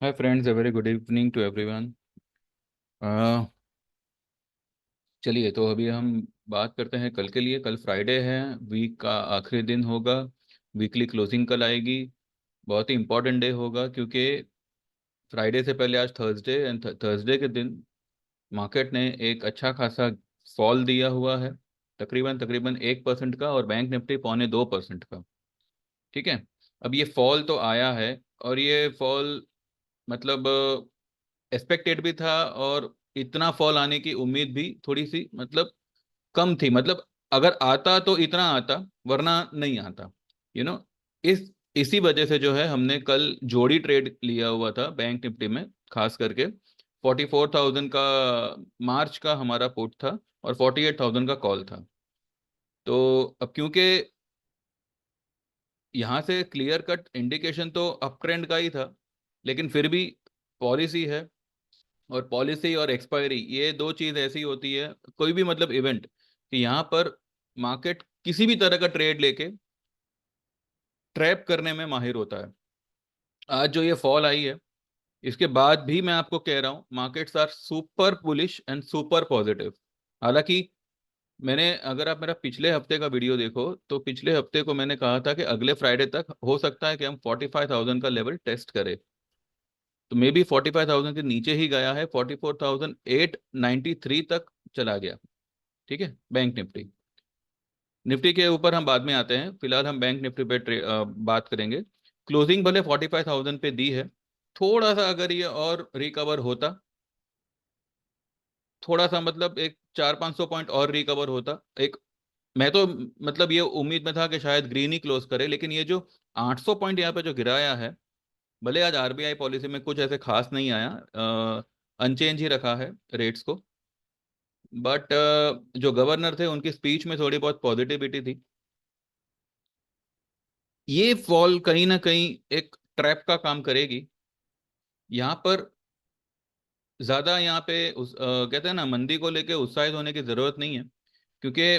Hi friends, a very good evening to everyone. चलिए, तो अभी हम बात करते हैं कल के लिए। कल फ्राइडे है, वीक का आखिरी दिन होगा। वीकली क्लोजिंग कल आएगी। बहुत ही इंपॉर्टेंट डे होगा क्योंकि फ्राइडे से पहले आज थर्सडे, एंड थर्सडे के दिन मार्केट ने एक अच्छा खासा फॉल दिया हुआ है। तकरीबन तकरीबन 1% का, और बैंक निफ्टी 2.25% का। ठीक है। अब ये फॉल तो आया है, और ये फॉल मतलब एक्सपेक्टेड भी था, और इतना फॉल आने की उम्मीद भी थोड़ी सी मतलब कम थी। मतलब अगर आता तो इतना आता, वरना नहीं आता। यू नो इस इसी वजह से जो है हमने कल जोड़ी ट्रेड लिया हुआ था बैंक निफ्टी में, खास करके 44,000 का मार्च का हमारा पुट था, और 48,000 का कॉल था। तो अब क्योंकि यहाँ से क्लियर कट इंडिकेशन तो अप ट्रेंड का ही था, लेकिन फिर भी पॉलिसी है, और पॉलिसी और एक्सपायरी ये दो चीज ऐसी होती है, कोई भी मतलब इवेंट, कि यहाँ पर मार्केट किसी भी तरह का ट्रेड लेके ट्रैप करने में माहिर होता है। आज जो ये फॉल आई है, इसके बाद भी मैं आपको कह रहा हूँ markets are super bullish and super positive. हालांकि मैंने, अगर आप मेरा पिछले हफ्ते का वीडियो देखो, तो पिछले हफ्ते को मैंने कहा था कि अगले फ्राइडे तक हो सकता है कि हम 45,000 का लेवल टेस्ट करें। तो मे बी 45,000 के नीचे ही गया है, 44,893 तक चला गया। ठीक है, बैंक निफ्टी। निफ्टी के ऊपर हम बाद में आते हैं, फिलहाल हम बैंक निफ्टी पे बात करेंगे। क्लोजिंग भले 45,000 पे दी है। थोड़ा सा अगर ये और रिकवर होता, थोड़ा सा मतलब एक 400-500 पॉइंट और रिकवर होता, एक, मैं तो मतलब ये उम्मीद में था कि शायद ग्रीन ही क्लोज करे, लेकिन ये जो 800 पॉइंट यहाँ पे जो गिराया है, भले आज आरबीआई पॉलिसी में कुछ ऐसे खास नहीं आया, अनचेंज ही रखा है रेट्स को, बट जो गवर्नर थे उनकी स्पीच में थोड़ी बहुत पॉजिटिविटी थी। ये फॉल कहीं ना कहीं एक ट्रैप का काम करेगी। यहाँ पर ज्यादा यहाँ पे कहते हैं ना, मंदी को लेके उत्साहित होने की जरूरत नहीं है, क्योंकि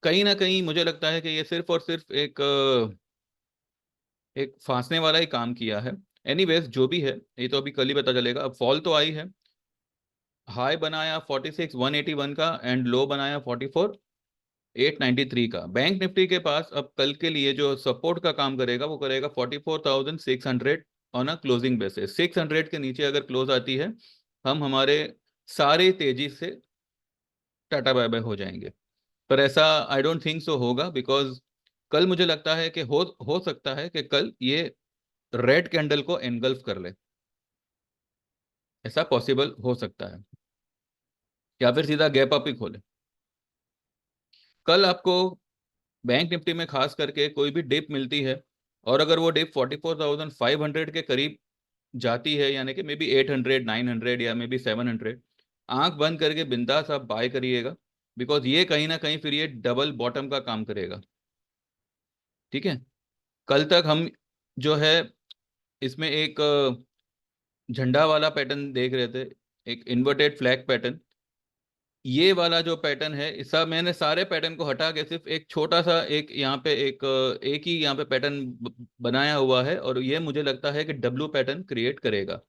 कहीं ना कहीं मुझे लगता है कि ये सिर्फ और सिर्फ एक फांसने वाला ही काम किया है। एनीवेज, जो भी है ये तो अभी कल ही पता चलेगा। अब फॉल तो आई है, हाई बनाया 46,181 का, एंड लो बनाया 44,893 का। बैंक निफ्टी के पास अब कल के लिए जो सपोर्ट का काम करेगा, वो करेगा 44,600 ऑन अ क्लोजिंग बेसिस। 600 के नीचे अगर क्लोज आती है, हम हमारे सारे तेजी से टाटा बाय बाय हो जाएंगे। पर ऐसा आई डोंट थिंक सो होगा, बिकॉज कल मुझे लगता है कि हो सकता है कि कल ये रेड कैंडल को एनगल्फ कर ले। ऐसा पॉसिबल हो सकता है, या फिर सीधा गैप अप ही खोले। कल आपको बैंक निफ्टी में खास करके कोई भी डिप मिलती है, और अगर वो डिप 44,500 के करीब जाती है, यानी कि मे बी 800, 900 या मे बी 700, आंख बंद करके बिंदास आप बाय करिएगा। बिकॉज ये कहीं ना कहीं फिर ये डबल बॉटम का काम करेगा। ठीक है। कल तक हम जो है इसमें एक झंडा वाला पैटर्न देख रहे थे, एक इन्वर्टेड फ्लैग पैटर्न। ये वाला जो पैटर्न है, इस सब मैंने सारे पैटर्न को हटा के सिर्फ एक छोटा सा एक यहाँ पे एक ही यहाँ पे पैटर्न बनाया हुआ है, और ये मुझे लगता है कि डब्लू पैटर्न क्रिएट करेगा।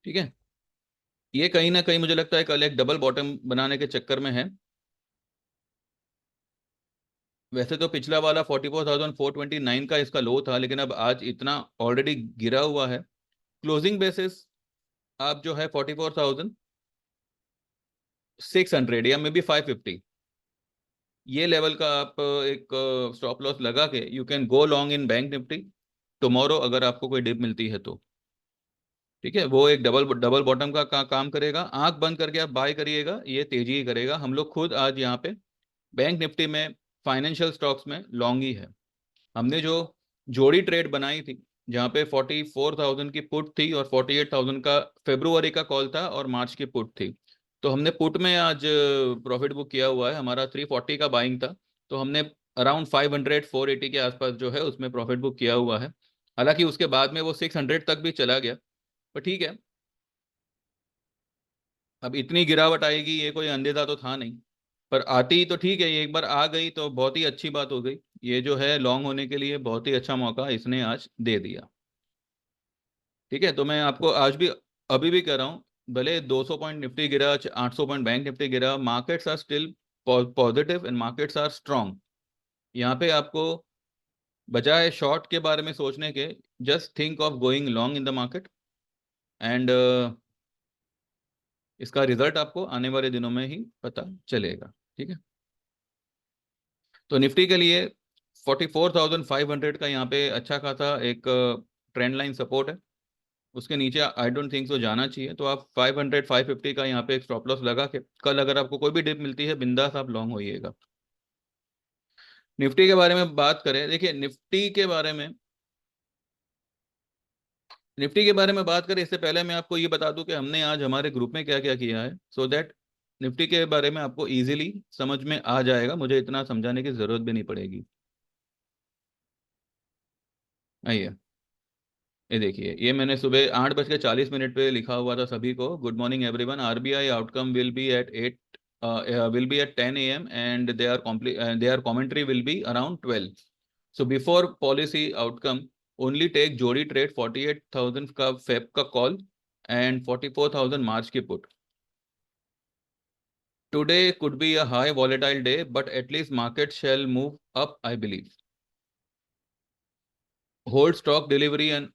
ठीक है। ये कहीं ना कहीं मुझे लगता है कल एक डबल बॉटम बनाने के चक्कर में है। वैसे तो पिछला वाला 44,429 का इसका लो था, लेकिन अब आज इतना ऑलरेडी गिरा हुआ है। क्लोजिंग बेसिस आप जो है 44,600 या मे बी 550, ये लेवल का आप एक स्टॉप लॉस लगा के you can go long in bank Nifty tomorrow, अगर आपको कोई डिप मिलती है तो। ठीक है, वो एक डबल डबल बॉटम का काम करेगा। आंख बंद करके आप बाय करिएगा, ये तेजी ही करेगा। हम लोग खुद आज यहाँ पे बैंक निफ्टी में फाइनेंशियल स्टॉक्स में लॉन्ग ही है। हमने जो जोड़ी ट्रेड बनाई थी, जहाँ पे 44,000 की पुट थी, और 48,000 का फेब्रुवरी का कॉल था, और मार्च की पुट थी। तो हमने पुट में आज प्रॉफिट बुक किया हुआ है, हमारा 340 का बाइंग था। तो हमने अराउंड 500-480 के आसपास जो है उसमें प्रॉफिट बुक किया हुआ है। हालांकि उसके बाद में वो 600 तक भी चला गया, पर ठीक है। अब इतनी गिरावट आएगी ये कोई अंदेशा तो था नहीं, पर आती तो ठीक है, ये एक बार आ गई तो बहुत ही अच्छी बात हो गई। ये जो है लॉन्ग होने के लिए बहुत ही अच्छा मौका इसने आज दे दिया। ठीक है, तो मैं आपको आज भी अभी भी कह रहा हूँ, भले 200 पॉइंट निफ्टी गिरा, 800 पॉइंट बैंक निफ्टी गिरा, markets are still positive and markets are strong. यहाँ पे आपको बजाय शॉर्ट के बारे में सोचने के, just think of going long in the market and इसका रिजल्ट आपको आने वाले दिनों में ही पता चलेगा। ठीक है, तो निफ्टी के लिए 44,500 का यहाँ पे अच्छा खासा एक ट्रेंड लाइन सपोर्ट है। उसके नीचे आई डोंट थिंक सो जाना चाहिए, तो आप 500 550 का यहाँ पे एक स्टॉप लॉस लगा के कल अगर आपको कोई भी डिप मिलती है, बिंदास आप लॉन्ग होइएगा। निफ्टी के बारे में बात करें, देखिए निफ्टी के बारे में बात करें इससे पहले मैं आपको ये बता दूं कि हमने आज हमारे ग्रुप में क्या क्या किया है, सो दैट निफ्टी के बारे में आपको इजीली समझ में आ जाएगा, मुझे इतना समझाने की जरूरत भी नहीं पड़ेगी। आइए, ये देखिए, ये मैंने सुबह 8:40 पे लिखा हुआ था सभी को, good morning everyone, RBI outcome will be at 8 will be at 10 a.m. and their commentary will be around 12. So before policy outcome, only take जोड़ी ट्रेड 48,000 का फेब का कॉल एंड 44,000 मार्च की put. Today could be a high volatile day, but at least market shall move up, I believe. Hold stock delivery and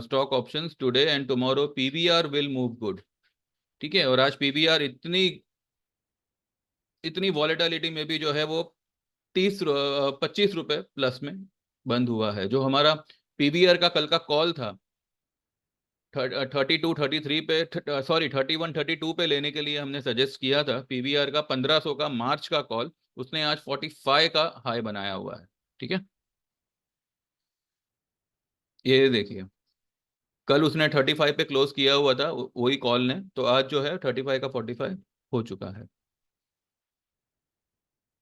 stock options today and tomorrow. PVR will move good. ठीक है, और आज PVR इतनी इतनी volatility में भी जो है वो 25 रुपए प्लस में बंद हुआ है। जो हमारा पीवीआर का कल का कॉल था 32 33 पे, सॉरी 31 32 पे लेने के लिए हमने सजेस्ट किया था पीवीआर का 1500 का मार्च का कॉल, उसने आज 45 का हाई बनाया हुआ है। ठीक है, ये देखिए, कल उसने 35 पे क्लोज किया हुआ था वही कॉल ने, तो आज जो है 35 का 45 हो चुका है।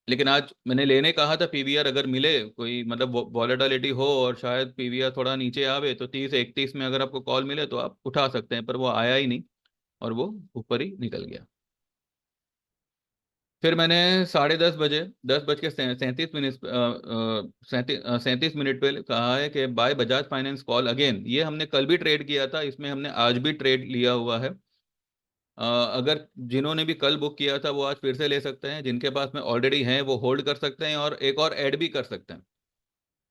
लेकिन आज मैंने लेने कहा था पीवीआर, अगर मिले कोई मतलब वॉलेटिलिटी हो और शायद पीवीआर थोड़ा नीचे आवे तो 30 31 में अगर आपको कॉल मिले तो आप उठा सकते हैं, पर वो आया ही नहीं और वो ऊपर ही निकल गया। फिर मैंने 10:30 बजे 10:37 मिनट 37 मिनट पे कहा है कि buy Bajaj finance call again. ये हमने कल भी ट्रेड किया था, इसमें हमने आज भी ट्रेड लिया हुआ है। अगर जिन्होंने भी कल बुक किया था वो आज फिर से ले सकते हैं, जिनके पास में ऑलरेडी हैं वो होल्ड कर सकते हैं और एक और ऐड भी कर सकते हैं।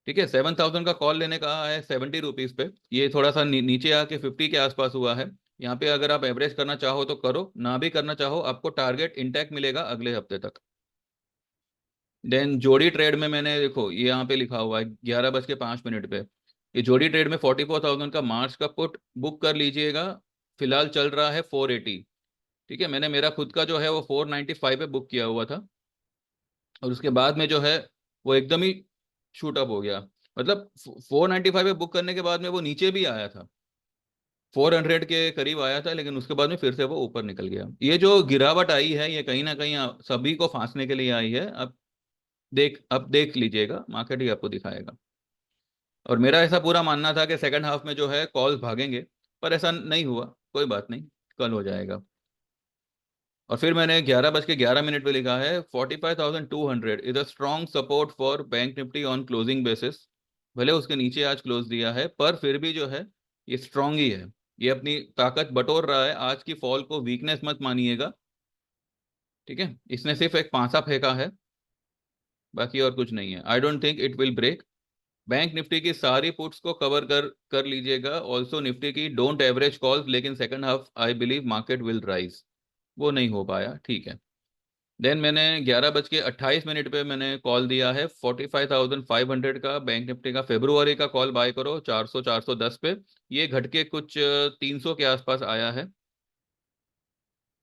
ठीक है, 7,000 का कॉल लेने का है 70 रुपीज पे, ये थोड़ा सा नीचे आके 50 के आसपास हुआ है। यहाँ पे अगर आप एवरेज करना चाहो तो करो, ना भी करना चाहो आपको टारगेट इंटैक्ट मिलेगा अगले हफ्ते तक। देन जोड़ी ट्रेड में मैंने देखो ये यहाँ पे लिखा हुआ है 11:05 पे, ये जोड़ी ट्रेड में 44,000 का मार्च का पुट बुक कर लीजिएगा। फिलहाल चल रहा है 480। ठीक है, मैंने मेरा खुद का जो है वो 495 पे बुक किया हुआ था, और उसके बाद में जो है वो एकदम ही शूट अप हो गया। मतलब 495 पे बुक करने के बाद में वो नीचे भी आया था, 400 के करीब आया था, लेकिन उसके बाद में फिर से वो ऊपर निकल गया। ये जो गिरावट आई है ये कहीं ना कहीं सभी को फांसने के लिए आई है। अब देख लीजिएगा, मार्केट ही आपको दिखाएगा। और मेरा ऐसा पूरा मानना था कि सेकंड हाफ में जो है कॉल्स भागेंगे, पर ऐसा नहीं हुआ। कोई बात नहीं, कल हो जाएगा। और फिर मैंने 11:11 पे लिखा है 45,200 is a strong support for bank Nifty on closing basis. भले उसके नीचे आज क्लोज दिया है, पर फिर भी जो है ये स्ट्रांग ही है, ये अपनी ताकत बटोर रहा है। आज की फॉल को वीकनेस मत मानिएगा। ठीक है, इसने सिर्फ एक पांसा फेंका है, बाकी और कुछ नहीं है। I don't think it will break. Bank Nifty की सारी पुट्स को कवर कर कर लीजिएगा, ऑल्सो निफ्टी की डोंट एवरेज कॉल्स, लेकिन second half I believe market will rise. वो नहीं हो पाया, ठीक है। देन मैंने 11:28 पे मैंने कॉल दिया है 45,500 का बैंक निफ्टी का फेब्रुवरी का कॉल बाय करो 400 410 पे। ये घट के कुछ 300 के आसपास आया है,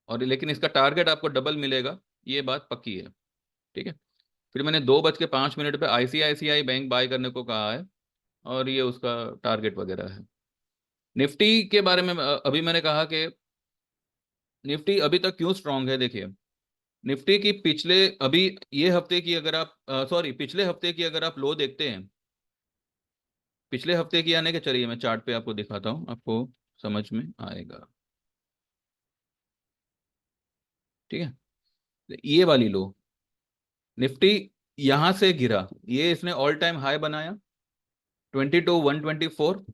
और लेकिन इसका टारगेट आपको डबल मिलेगा, ये बात पक्की है। ठीक है, फिर मैंने 2:05 पे आईसीआईसीआई बैंक बाय करने को कहा है, और ये उसका टारगेट वगैरह है। निफ्टी के बारे में अभी मैंने कहा कि निफ्टी अभी तक क्यों स्ट्रांग है। देखिए, निफ्टी की पिछले अभी ये हफ्ते की अगर आप सॉरी पिछले हफ्ते की अगर आप लो देखते हैं, पिछले हफ्ते की यानी कि चलिए मैं चार्ट पे आपको दिखाता हूँ, आपको समझ में आएगा। ठीक है, तो ये वाली लो निफ्टी, यहां से गिरा, ये इसने ऑल टाइम हाई बनाया 22,124,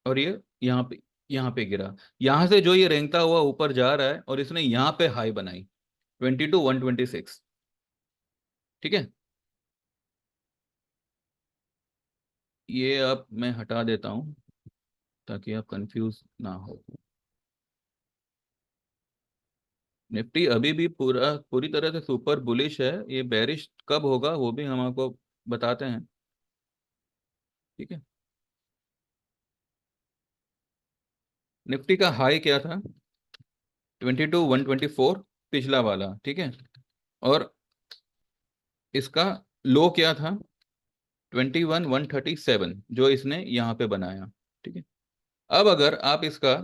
और ये यहाँ पे यहाँ पे गिरा। यहाँ से जो ये रेंगता हुआ ऊपर जा रहा है और इसने यहाँ पे हाई बनाई 22,126। ठीक है, ये अब मैं हटा देता हूँ ताकि आप कंफ्यूज ना हो। निफ्टी अभी भी पूरी तरह से सुपर बुलिश है। ये बेरिश कब होगा वो भी हम आपको बताते हैं। ठीक है, निफ्टी का हाई क्या था? 22,124, पिछला वाला। ठीक है, और इसका लो क्या था? 21,137, जो इसने यहाँ पे बनाया। ठीक है, अब अगर आप इसका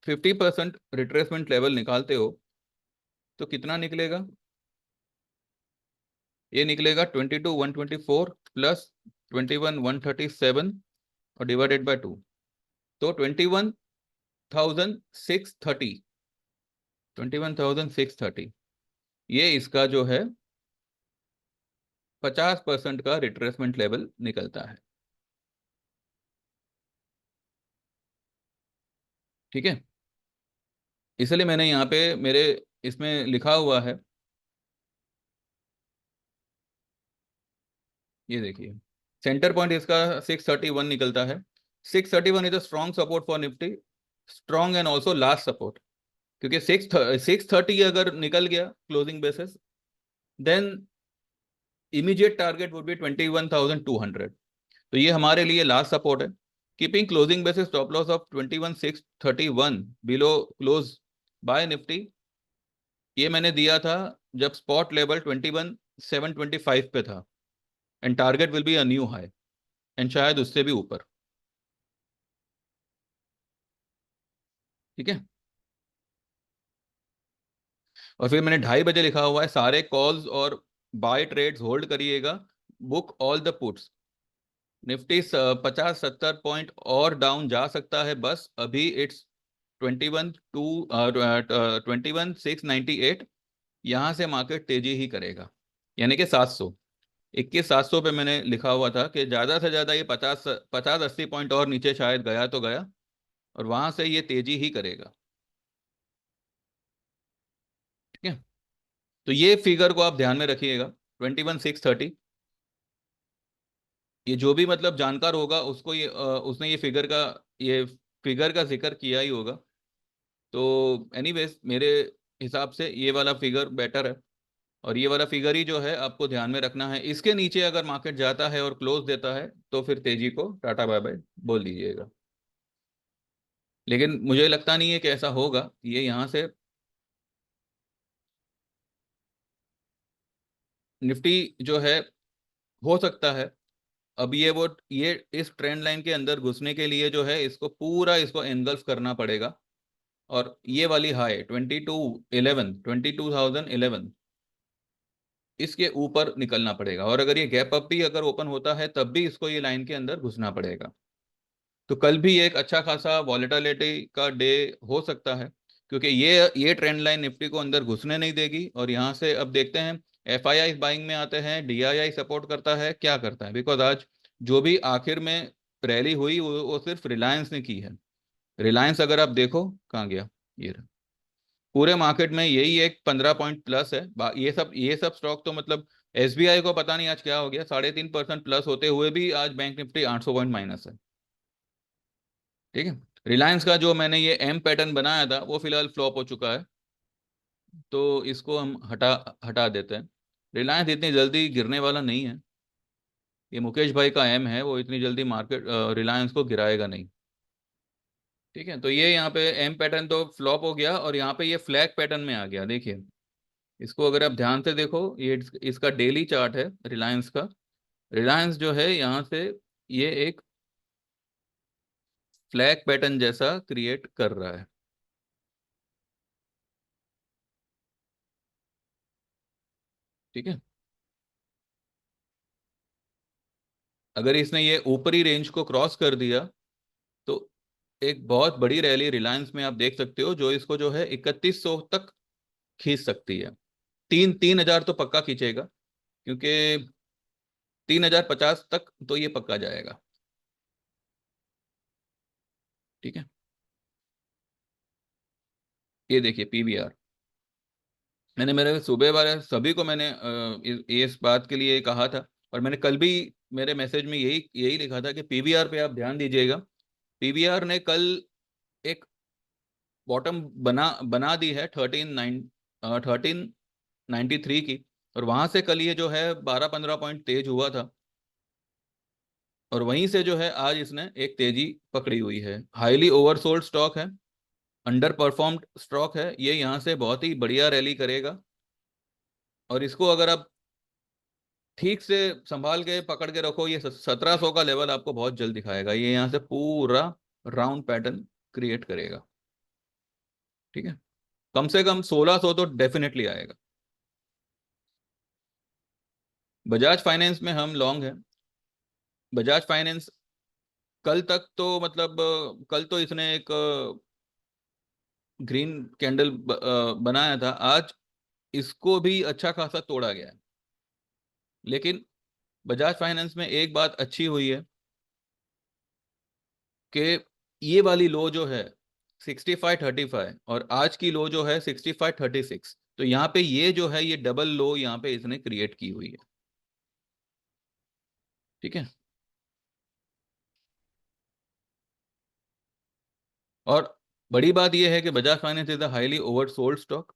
50% रिट्रेसमेंट लेवल निकालते हो तो कितना निकलेगा? ये निकलेगा 22,124 प्लस 21,137 और डिवाइडेड बाय 2, तो 21,630। 21,630, ये इसका जो है 50% का रिट्रेसमेंट लेवल निकलता है। ठीक है, इसलिए मैंने यहाँ पे मेरे इसमें लिखा हुआ है, ये देखिए सेंटर पॉइंट इसका 631 निकलता है। 631 is a strong support for Nifty, strong and also last support. क्योंकि 630 अगर निकल गया closing basis, then immediate target would be 21,200। तो ये हमारे लिए लास्ट सपोर्ट है। Keeping closing basis stop loss of 21,631 below close by Nifty, ये मैंने दिया था जब स्पॉट लेवल 21,725 पे था, and target will be a new high, and शायद उससे भी ऊपर। ठीक है, और फिर मैंने 2:30 बजे लिखा हुआ है सारे कॉल्स और बाय ट्रेड्स होल्ड करिएगा, book all the puts. Nifty 50-70 point और डाउन जा सकता है, बस अभी इट्स 21,698। यहाँ से मार्केट तेजी ही करेगा, यानी कि 700, 21,700 पे मैंने लिखा हुआ था कि ज़्यादा से ज़्यादा ये 50-80 पॉइंट और नीचे शायद गया तो गया, और वहां से ये तेजी ही करेगा। ठीक है, तो ये फिगर को आप ध्यान में रखिएगा, 21,630। ये जो भी मतलब जानकार होगा उसको उसने ये फिगर का जिक्र किया ही होगा। तो एनीवेज मेरे हिसाब से ये वाला फिगर बेटर है, और ये वाला फिगर ही जो है आपको ध्यान में रखना है। इसके नीचे अगर मार्केट जाता है और क्लोज देता है तो फिर तेजी को टाटा बाय बाय बोल दीजिएगा। लेकिन मुझे लगता नहीं है कि ऐसा होगा। ये यहाँ से निफ्टी जो है, हो सकता है अब ये इस ट्रेंड लाइन के अंदर घुसने के लिए जो है इसको पूरा इसको एनगल्फ करना पड़ेगा, और ये वाली हाई 22,11 इसके ऊपर निकलना पड़ेगा, और अगर ये गैप अप भी अगर ओपन होता है तब भी इसको ये लाइन के अंदर घुसना पड़ेगा। तो कल भी एक अच्छा खासा वॉलेटिलिटी का डे हो सकता है, क्योंकि ये ट्रेंड लाइन निफ्टी को अंदर घुसने नहीं देगी। और यहाँ से अब देखते हैं एफआईआई बाइंग में आते हैं, डीआईआई सपोर्ट करता है क्या करता है, बिकॉज आज जो भी आखिर में रैली हुई वो सिर्फ रिलायंस ने की है। रिलायंस अगर आप देखो कहाँ गया, ये रहा। पूरे मार्केट में यही एक 15 पॉइंट प्लस है। ये सब स्टॉक तो मतलब एसबीआई को पता नहीं आज क्या हो गया, 3.5% प्लस होते हुए भी आज बैंक निफ्टी 800 पॉइंट माइनस है। ठीक है, रिलायंस का जो मैंने ये एम पैटर्न बनाया था वो फिलहाल फ्लॉप हो चुका है, तो इसको हम हटा हटा देते हैं। रिलायंस इतनी जल्दी गिरने वाला नहीं है। ये मुकेश भाई का एम है, वो इतनी जल्दी मार्केट रिलायंस को गिराएगा नहीं। ठीक है, तो ये यहाँ पे एम पैटर्न तो फ्लॉप हो गया, और यहाँ पे ये फ्लैग पैटर्न में आ गया। देखिए इसको अगर आप ध्यान से देखो, ये इसका डेली चार्ट है रिलायंस का। रिलायंस जो है यहाँ से ये एक फ्लैग पैटर्न जैसा क्रिएट कर रहा है। ठीक है, अगर इसने ये ऊपरी रेंज को क्रॉस कर दिया तो एक बहुत बड़ी रैली रिलायंस में आप देख सकते हो, जो इसको जो है 3100 तक खींच सकती है। 3,000 तो पक्का खींचेगा, क्योंकि 3050 तक तो ये पक्का जाएगा। ठीक है, ये देखिए पीवीआर। मैंने मेरे सुबह वाले सभी को मैंने इस बात के लिए कहा था, और मैंने कल भी मेरे मैसेज में यही यही लिखा था कि पीवीआर पे आप ध्यान दीजिएगा। पीवीआर ने कल एक बॉटम बना बना दी है 1393 की, और वहां से कल ये जो है 12-15 पॉइंट तेज हुआ था, और वहीं से जो है आज इसने एक तेजी पकड़ी हुई है। हाईली ओवरसोल्ड स्टॉक है, अंडर परफॉर्म्ड स्टॉक है, ये यहाँ से बहुत ही बढ़िया रैली करेगा। और इसको अगर आप ठीक से संभाल के पकड़ के रखो, ये 1700 का लेवल आपको बहुत जल्द दिखाएगा, ये यहाँ से पूरा राउंड पैटर्न क्रिएट करेगा। ठीक है, कम से कम 1600 तो डेफिनेटली आएगा। बजाज फाइनेंस में हम लॉन्ग है। बजाज फाइनेंस कल तक तो मतलब कल तो इसने एक ग्रीन कैंडल बनाया था, आज इसको भी अच्छा खासा तोड़ा गया है। लेकिन बजाज फाइनेंस में एक बात अच्छी हुई है कि ये वाली लो जो है 6535, और आज की लो जो है 6536, तो यहाँ पे ये जो है ये डबल लो यहाँ पे इसने क्रिएट की हुई है। ठीक है, और बड़ी बात यह है कि Bajaj finance is a highly over sold stock.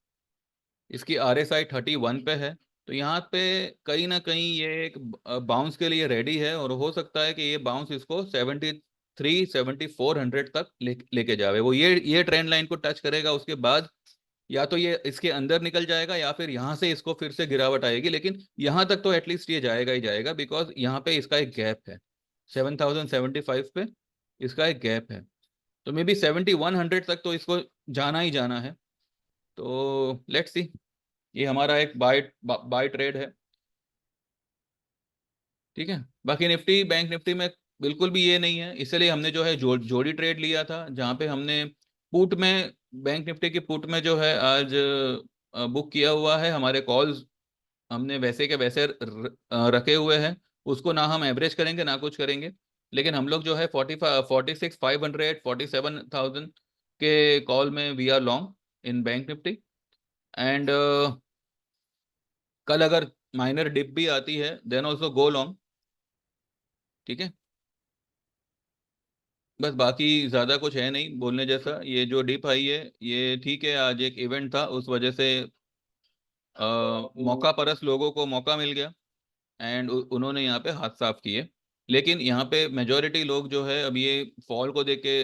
इसकी RSI 31 पे है, तो यहाँ पे कहीं ना कहीं ये एक बाउंस के लिए रेडी है, और हो सकता है कि ये बाउंस इसको 73-7400 तक लेके जावे। वो ये ट्रेंड लाइन को टच करेगा, उसके बाद या तो ये इसके अंदर निकल जाएगा या फिर यहाँ से इसको फिर से गिरावट आएगी, लेकिन यहाँ तक तो एटलीस्ट ये जाएगा ही जाएगा, बिकॉज यहाँ पे इसका एक गैप है 7075 पे, इसका एक गैप है। तो मे बी 7100 तक तो इसको जाना ही जाना है। तो लेट्स सी, ये हमारा एक बाय बाय ट्रेड है। ठीक है, बाकी निफ्टी बैंक निफ्टी में बिल्कुल भी ये नहीं है, इसलिए हमने जो है जोड़ी ट्रेड लिया था, जहाँ पे हमने पुट में, बैंक निफ्टी की पुट में जो है आज बुक किया हुआ है। हमारे कॉल्स हमने वैसे के वैसे रखे हुए हैं, उसको ना हम एवरेज करेंगे ना कुछ करेंगे, लेकिन हम लोग जो है 46,500 47,000 के कॉल में we are long in bank Nifty. And कल अगर माइनर डिप भी आती है देन ऑल्सो गो लॉन्ग। ठीक है, बस बाकी ज़्यादा कुछ है नहीं बोलने जैसा। ये जो डिप आई है ये ठीक है, आज एक इवेंट था उस वजह से मौका परस्त लोगों को मौका मिल गया, एंड उन्होंने यहाँ पे हाथ साफ किए। लेकिन यहाँ पे मेजोरिटी लोग जो है अब ये फॉल को देख के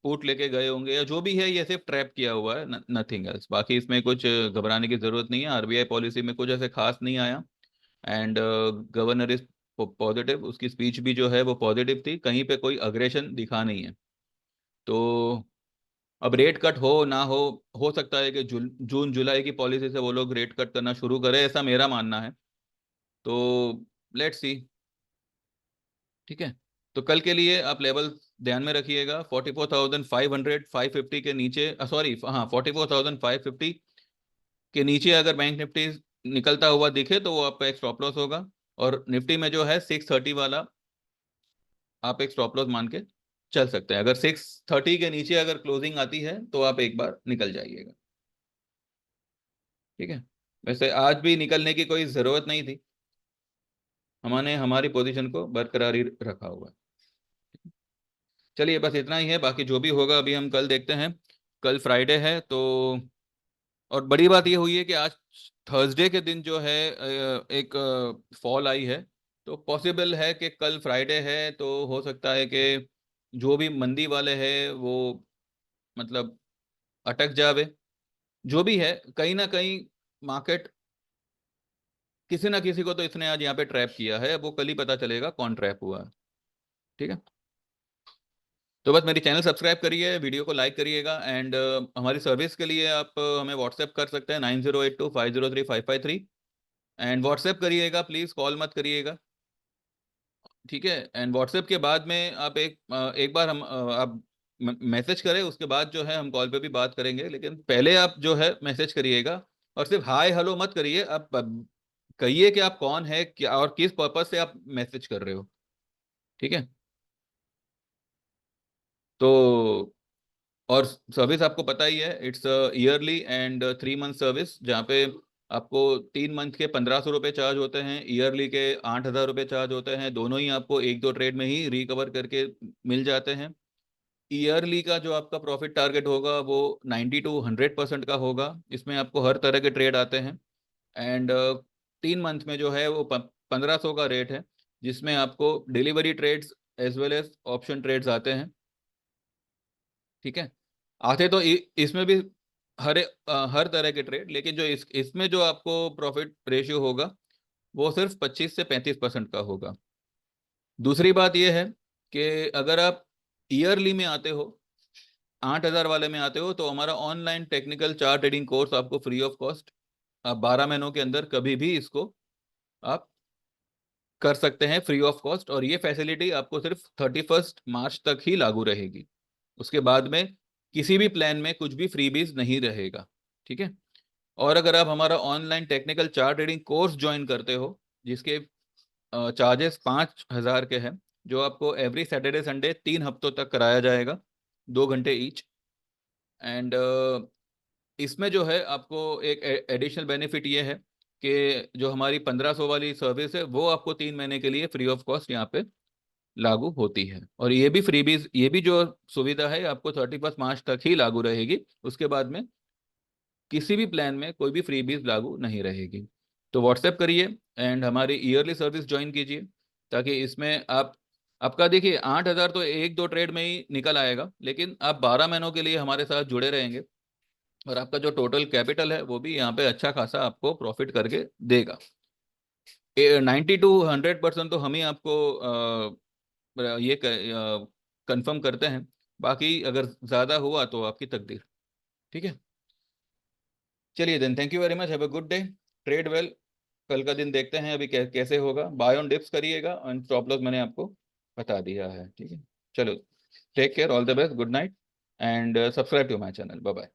पुट लेके गए होंगे, या जो भी है ये सिर्फ ट्रैप किया हुआ है, नथिंग एल्स। बाकी इसमें कुछ घबराने की जरूरत नहीं है, RBI पॉलिसी में कुछ ऐसे खास नहीं आया। एंड गवर्नर इज पॉजिटिव, उसकी स्पीच भी जो है वो पॉजिटिव थी, कहीं पे कोई अग्रेशन दिखा नहीं है। तो अब रेट कट हो ना हो सकता है कि जून जुलाई की पॉलिसी से वो लोग रेट कट करना शुरू करें, ऐसा मेरा मानना है। तो लेट्स सी। ठीक है, तो कल के लिए आप लेवल ध्यान में रखिएगा, 44,500 550 के नीचे, सॉरी हाँ 44,550 के नीचे अगर बैंक निफ्टी निकलता हुआ दिखे तो वो आपका एक स्टॉप लॉस होगा। और निफ्टी में जो है 630 वाला आप एक स्टॉप लॉस मान के चल सकते हैं। अगर 630 के नीचे अगर क्लोजिंग आती है तो आप एक बार निकल जाइएगा। ठीक है, वैसे आज भी निकलने की कोई ज़रूरत नहीं थी, हमने हमारी पोजीशन को बरकरार ही रखा हुआ है। चलिए बस इतना ही है, बाकी जो भी होगा अभी हम कल देखते हैं। कल फ्राइडे है तो, और बड़ी बात ये हुई है कि आज थर्सडे के दिन जो है एक फॉल आई है, तो पॉसिबल है कि कल फ्राइडे है तो हो सकता है कि जो भी मंदी वाले हैं वो मतलब अटक जावे। जो भी है, कहीं ना कहीं मार्केट किसी ना किसी को तो इसने आज यहाँ पे ट्रैप किया है, वो कल ही पता चलेगा कौन ट्रैप हुआ है। ठीक है, तो बस मेरी चैनल सब्सक्राइब करिए, वीडियो को लाइक करिएगा, एंड हमारी सर्विस के लिए आप हमें व्हाट्सएप कर सकते हैं 9082503553। एंड व्हाट्सएप करिएगा प्लीज़, कॉल मत करिएगा। ठीक है, एंड व्हाट्सएप के बाद में आप एक बार हम आप मैसेज करें, उसके बाद जो है हम कॉल पे भी बात करेंगे, लेकिन पहले आप जो है मैसेज करिएगा। और सिर्फ हाय हेलो मत करिए, आप कहिए कि आप कौन है क्या और किस पर्पज से आप मैसेज कर रहे हो। ठीक है। तो और सर्विस आपको पता ही है, it's yearly and 3 month service, जहाँ पे आपको 3 मंथ के 1500 रुपये चार्ज होते हैं, ईयरली के 8000 रुपये चार्ज होते हैं। दोनों ही आपको एक दो ट्रेड में ही रिकवर करके मिल जाते हैं। ईयरली का जो आपका प्रॉफिट टारगेट होगा वो 90 to 100% का होगा। इसमें आपको हर तरह के ट्रेड आते हैं। एंड 3 मंथ में जो है वो 1500 का रेट है, जिसमें आपको delivery trades as well as option trades आते हैं। ठीक है। आते तो इसमें भी हर तरह के ट्रेड, लेकिन जो इसमें जो आपको प्रॉफिट रेशियो होगा वो सिर्फ 25 से 35% का होगा। दूसरी बात यह है कि अगर आप ईयरली में आते हो, 8000 वाले में आते हो, तो हमारा online technical chart trading course आपको फ्री ऑफ कॉस्ट, आप 12 महीनों के अंदर कभी भी इसको आप कर सकते हैं फ्री ऑफ कॉस्ट। और ये फैसिलिटी आपको सिर्फ 31 मार्च तक ही लागू रहेगी। उसके बाद में किसी भी प्लान में कुछ भी फ्रीबीज नहीं रहेगा। ठीक है। और अगर आप हमारा online technical chart trading course join करते हो, जिसके चार्जेस 5000 के हैं, जो आपको एवरी सैटरडे संडे 3 हफ्तों तक कराया जाएगा, 2 घंटे ईच। एंड इसमें जो है आपको एक एडिशनल बेनिफिट ये है कि जो हमारी 1500 वाली सर्विस है वो आपको 3 महीने के लिए फ्री ऑफ कॉस्ट यहाँ पे लागू होती है। और ये भी फ्रीबीज, ये भी जो सुविधा है आपको 31 मार्च तक ही लागू रहेगी। उसके बाद में किसी भी प्लान में कोई भी फ्रीबीज लागू नहीं रहेगी। तो व्हाट्सएप करिए एंड हमारी ईयरली सर्विस ज्वाइन कीजिए, ताकि इसमें आप, आपका देखिए 8000 तो एक दो ट्रेड में ही निकल आएगा, लेकिन आप 12 महीनों के लिए हमारे साथ जुड़े रहेंगे और आपका जो टोटल कैपिटल है वो भी यहाँ पे अच्छा खासा आपको प्रॉफिट करके देगा। 90 to 100% तो हम ही आपको ये कंफर्म करते हैं। बाकी अगर ज़्यादा हुआ तो आपकी तकदीर। ठीक है। चलिए then, thank you very much, have a good day, trade well. कल का दिन देखते हैं अभी कैसे होगा। बाय ऑन डिप्स करिएगा और स्टॉप लॉस मैंने आपको बता दिया है। ठीक है। चलो, take care, all the best, good night and subscribe to my channel. Bye bye.